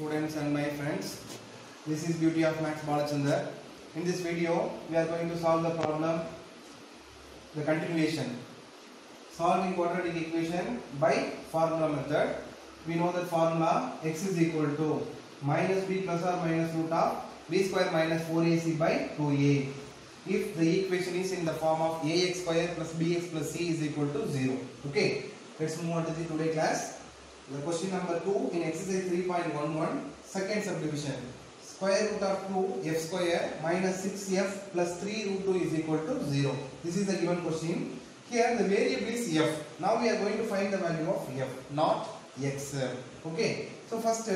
students and my friends. This is Beauty of Maths Balachandar. In this video, we are going to solve the problem, the continuation. Solving quadratic equation by formula method. We know that formula x is equal to minus b plus or minus root of b square minus 4ac by 2a. If the equation is in the form of ax square plus bx plus c is equal to 0. Okay, let's move on to the today class. The question number 2 in exercise 3.11, second subdivision. Square root of 2 f square minus 6f plus 3 root 2 is equal to 0. This is the given question. Here the variable is f. Now we are going to find the value of f, not x. Okay. So first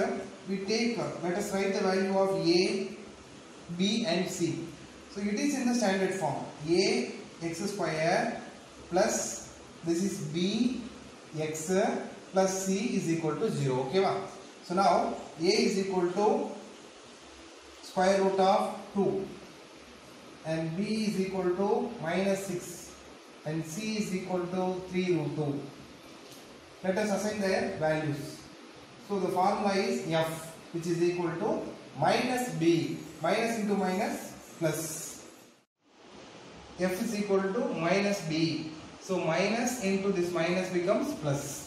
we take, let us write the value of a, b and c. So it is in the standard form. A x square plus this is b x plus c is equal to 0. Okay, va? So now a is equal to square root of 2 and b is equal to minus 6 and c is equal to 3 root 2. Let us assign their values. So the formula is f, which is equal to minus b, minus into minus plus. F is equal to minus b. So minus into this minus becomes plus.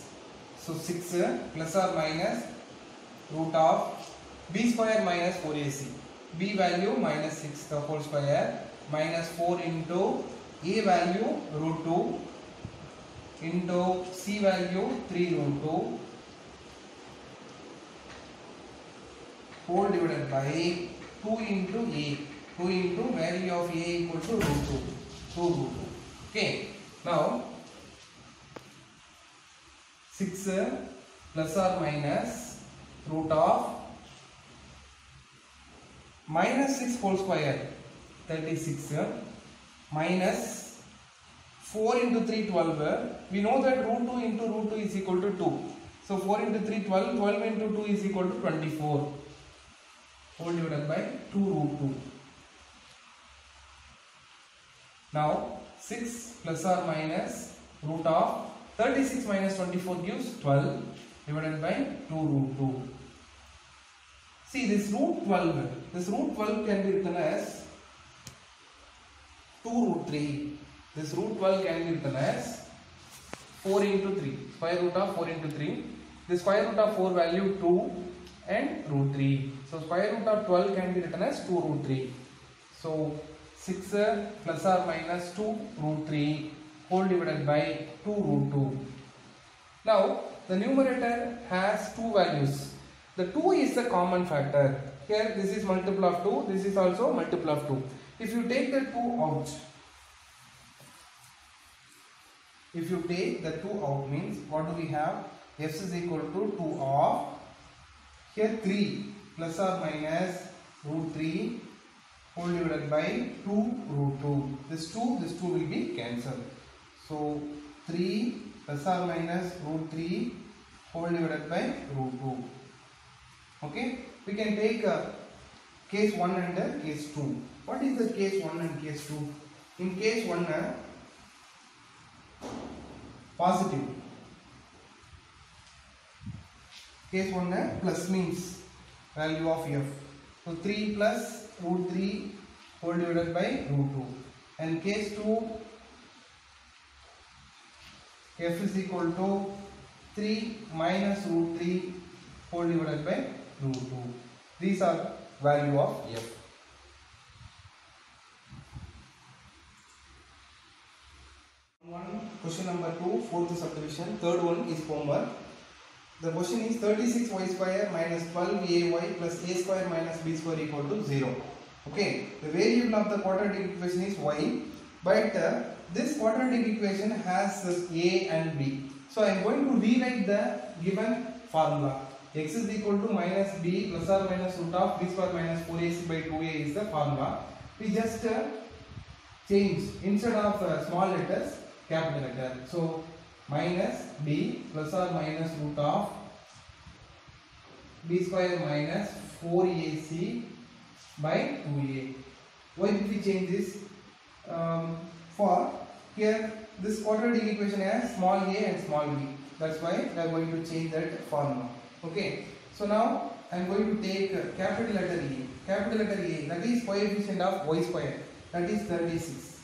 So 6 plus or minus root of b square minus 4ac. B value minus 6 the whole square minus 4 into a value root 2 into c value 3 root 2 whole divided by 2 into a. 2 into value of a equal to root 2. 2 root 2. Okay. Now 6 plus or minus root of minus 6 whole square 36 minus 4 into 3 12. We know that root 2 into root 2 is equal to 2. So 4 into 3 12. 12 into 2 is equal to 24 whole divided by 2 root 2. Now 6 plus or minus root of 36 minus 24 gives 12 divided by 2 root 2. See this root 12. This root 12 can be written as 2 root 3. This root 12 can be written as 4 into 3. Square root of 4 into 3. The square root of 4 value 2 and root 3. So square root of 12 can be written as 2 root 3. So 6 plus or minus 2 root 3 whole divided by 2 root 2. Now the numerator has two values. The 2 is the common factor. Here this is multiple of 2. This is also multiple of 2. If you take the 2 out, if you take the 2 out means what do we have? F is equal to 2 of, here 3 plus or minus root 3 whole divided by 2 root 2. This 2 will be cancelled. So 3 plus or minus root 3 whole divided by root 2. Okay, we can take case 1 and case 2. What is the case 1 and case 2? In case 1, positive. Case 1 plus means value of f. So 3 plus root 3 whole divided by root 2. And case 2, f is equal to 3 minus root 3 whole divided by root 2. These are value of f. Question number 2, fourth subdivision. Third one is homework. The question is 36y square minus 12ay plus a square minus b square equal to 0. Okay, the variable of the quadratic equation is y, but this quadratic equation has a and b. So I am going to rewrite the given formula. X is equal to minus b plus or minus root of b square minus 4ac by 2a is the formula. We just change, instead of small letters, capital letter. So minus b plus or minus root of b square minus 4ac by 2a. Why did we change this? For here this quadratic equation has small a and small b. That's why we are going to change that formula. Okay. So now I am going to take capital letter A. Capital letter A, that is coefficient of y square, that is 36.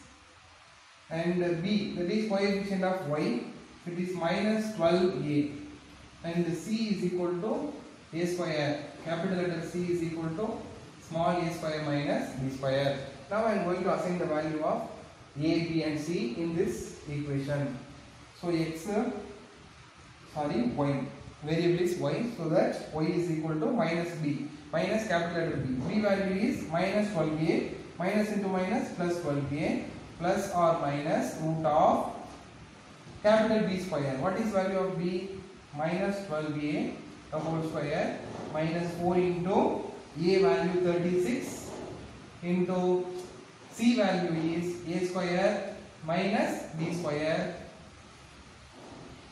And B, that is coefficient of y, it is minus 12a. And C is equal to a square. Capital letter C is equal to small a square minus b square. Now I am going to assign the value of a, b and c in this equation. So y, variable is y, so that y is equal to minus b, minus capital letter B. B value is minus 12a, minus into minus plus 12a, plus or minus root of capital B square. What is value of b? Minus 12a the whole square, minus 4 into a value 36 into c value is a square minus b square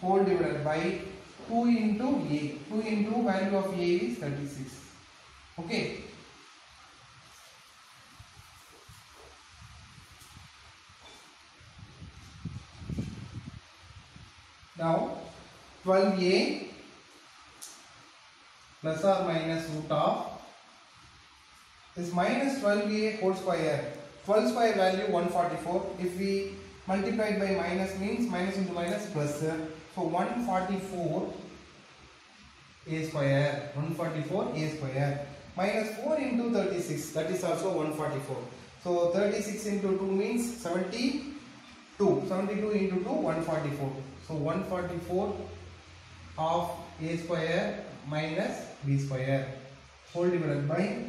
whole divided by 2 into a. 2 into value of a is 36. Okay. Now 12a plus or minus root of is minus 12a whole square. 12 square value 144. If we multiply it by minus means minus into minus plus. So 144 a square. 144 a square minus 4 into 36. That is also 144. So 36 into 2 means 72. 72 into 2 144. So 144 of a square minus b square whole divided by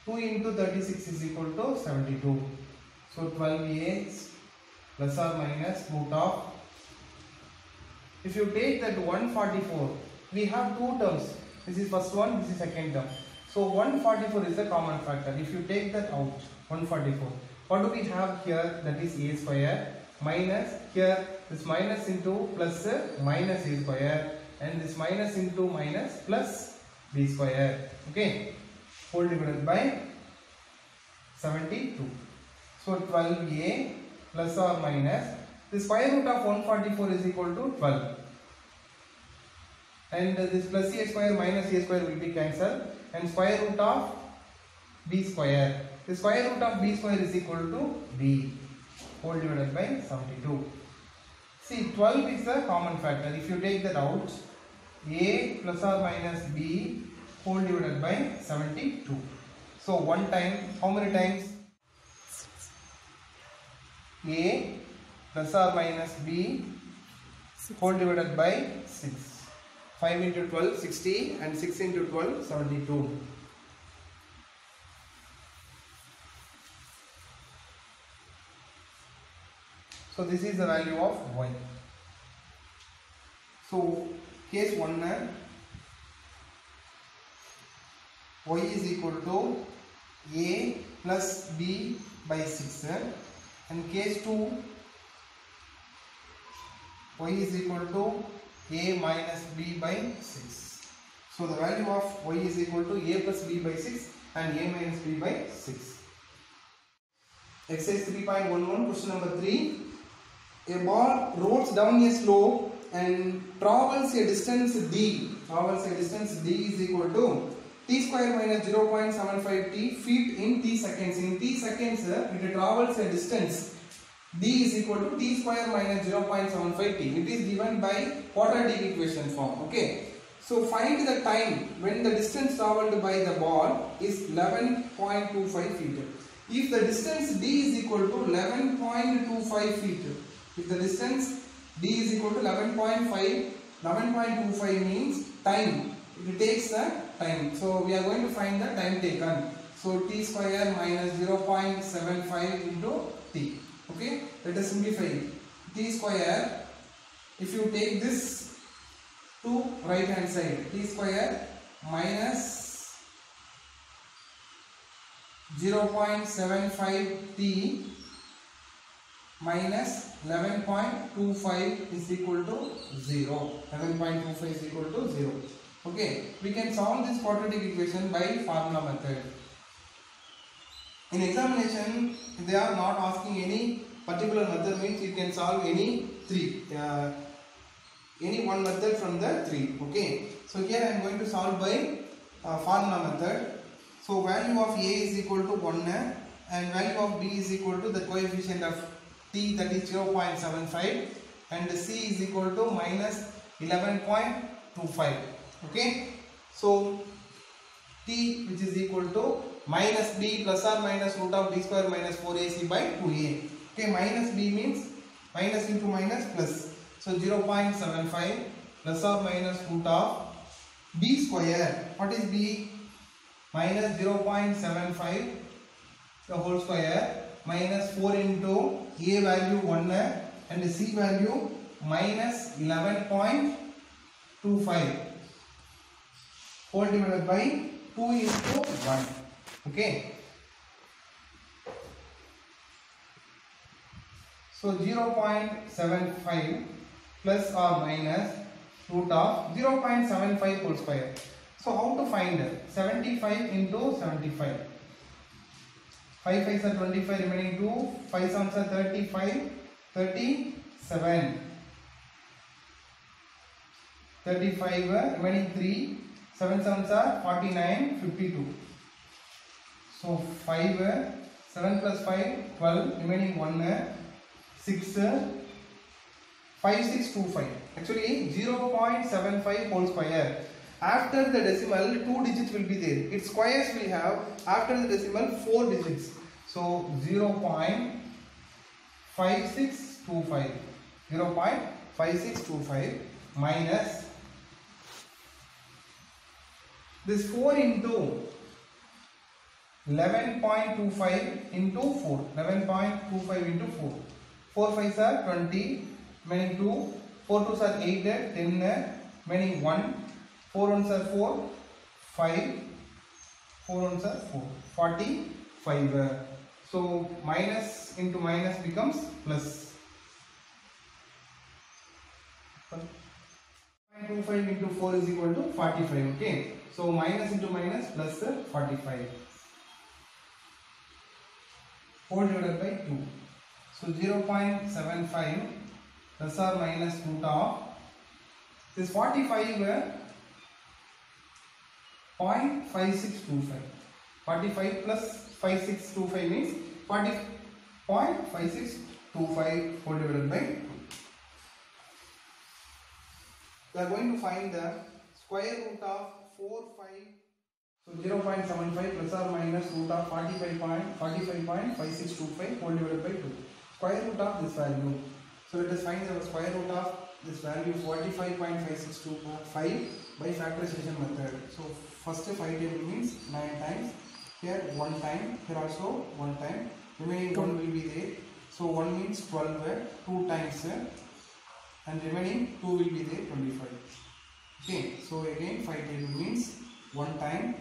2 into 36 is equal to 72. So 12a plus or minus root of, if you take that 144, we have two terms. This is first one, this is second term. So 144 is the common factor. If you take that out, 144, what do we have here? That is a square minus, here this minus into plus minus a square, and this minus into minus plus b square. Okay, whole divided by 72. So 12a plus or minus, the square root of 144 is equal to 12. And this plus a square minus a square will be cancelled, and square root of b square. The square root of b square is equal to b whole divided by 72. See, 12 is the common factor. If you take that out, a plus or minus b whole divided by 72. So one time, how many times? A plus or minus b whole divided by 6. 5 into 12, 60, and 6 into 12, 72. So this is the value of y. So case 1, y is equal to a plus b by 6, and case 2, y is equal to a minus b by 6. So the value of y is equal to a plus b by 6 and a minus b by 6. Exercise 3.11, question number 3. A ball rolls down a slope and travels a distance d. Is equal to t square minus 0.75 t feet in t seconds. In t seconds, it travels a distance d is equal to t square minus 0.75 t. It is given by quadratic equation form. Okay. So find the time when the distance traveled by the ball is 11.25 feet. If the distance d is equal to 11.25 feet, if the distance d is equal to 11.25 means time. It takes the time. So we are going to find the time taken. So t square minus 0.75 into t. Okay, let us simplify it. T square, if you take this to right hand side, t square minus 0.75 t minus 11.25 is equal to 0. 11.25 is equal to 0. Okay, we can solve this quadratic equation by formula method. In examination, they are not asking any particular method, means you can solve any three, any one method from the three. Okay, so here I am going to solve by formula method. So value of A is equal to 1 and value of B is equal to the coefficient of T, that is 0.75, and C is equal to minus 11.25. Okay, so T, which is equal to minus B plus or minus root of B square minus 4AC by 2A. Okay, minus B means minus into minus plus. So 0.75 plus or minus root of B square. What is B? Minus 0.75 the whole square minus 4 into A value 1 and C value minus 11.25 whole divided by 2 into 1. Okay. So 0.75 plus or minus root of 0.75 whole square. So how to find 75 into 75? 5 5s are 25, remaining 2, 5 7s are 35, 37. 35 remaining 3, 7 7s are 49, 52. So 5, 7 plus 5, 12, remaining 1, 6, 5 6 2 5. Actually 0.75 whole square. After the decimal 2 digits will be there. Its squares will have after the decimal 4 digits. So 0.5625. 0.5625 minus this 4 into 11.25 into 4. 11.25 into 4. 4 5s are 20. Remaining 2. 4 2s are 8, 10. Remaining 1. 4 1s are 4. 5. 4 1s are 4. 45. So minus into minus becomes plus. 0.25 into 4 is equal to 45. Okay. So minus into minus plus 45. 4 divided by 2. So 0.75 plus or minus root of this 45 0.5625. 45 plus 5625 means 40.5625 whole divided by 2. We are going to find the square root of 4 5. So 0.75 plus or minus root of 45.5625 whole divided by 2. Square root of this value. So let us find the square root of this value 45.5625 by factorization method. So first 5 table means 9 times. Here 1 time. Here also 1 time. Remaining 1 will be there. So 1 means 12. 2 times. And remaining 2 will be there, 25. Okay. So again 5 table means 1 time.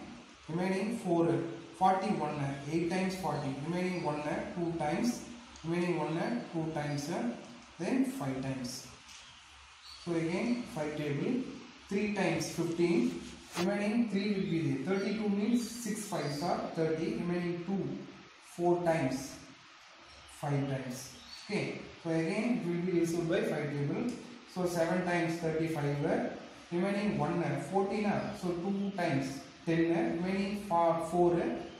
Remaining 4, 41, 8 times 40, remaining 1, 2 times, remaining 1, 2 times, then 5 times. So again 5 table, 3 times 15, remaining 3 will be there. 32 means 6 5s are 30, remaining 2, 4 times, 5 times. Okay, so again it will be resolved by 5 table. So 7 times 35, remaining 1, 14, so 2 times 10, remaining 4,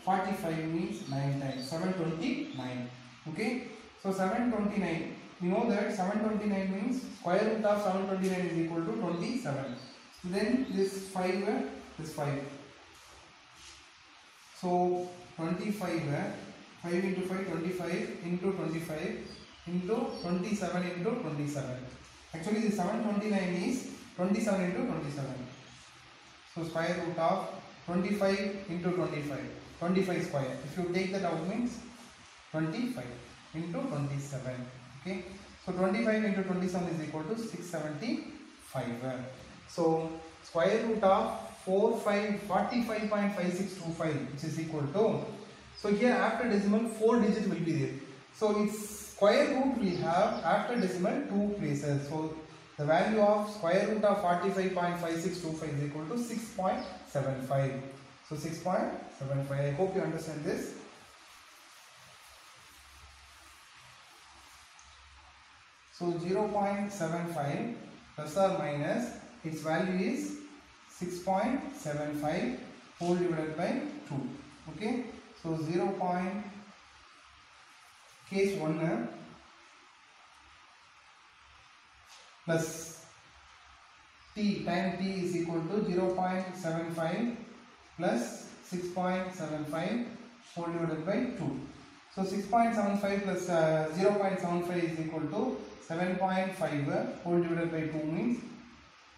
45 means 9 times, 729. Okay, so 729, we know that 729 means square root of 729 is equal to 27. So then this 5, this 5. So 25, 5 into 5, 25 into 25 into 27 into 27. Actually this 729 is 27 into 27. So square root of 25 into 25, 25 square. If you take that out means 25 into 27. Okay. So 25 into 27 is equal to 675. So square root of 45.5625 which is equal to, so here after decimal 4 digits will be there. So its square root will have after decimal 2 places. So the value of square root of 45.5625 is equal to 6.75. So 6.75. I hope you understand this. So 0.75 plus or minus its value is 6.75 whole divided by 2. Okay, so 0. Case 1 plus time t is equal to 0.75 plus 6.75 whole divided by 2. So 6.75 plus 0.75 is equal to 7.5 whole divided by 2 means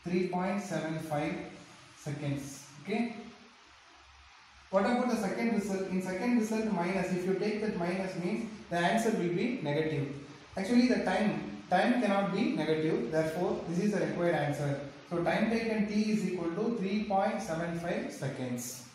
3.75 seconds. Okay. What about the second result? In second result minus, if you take that minus means the answer will be negative. Actually the time cannot be negative, therefore this is the required answer. So time taken t is equal to 3.75 seconds.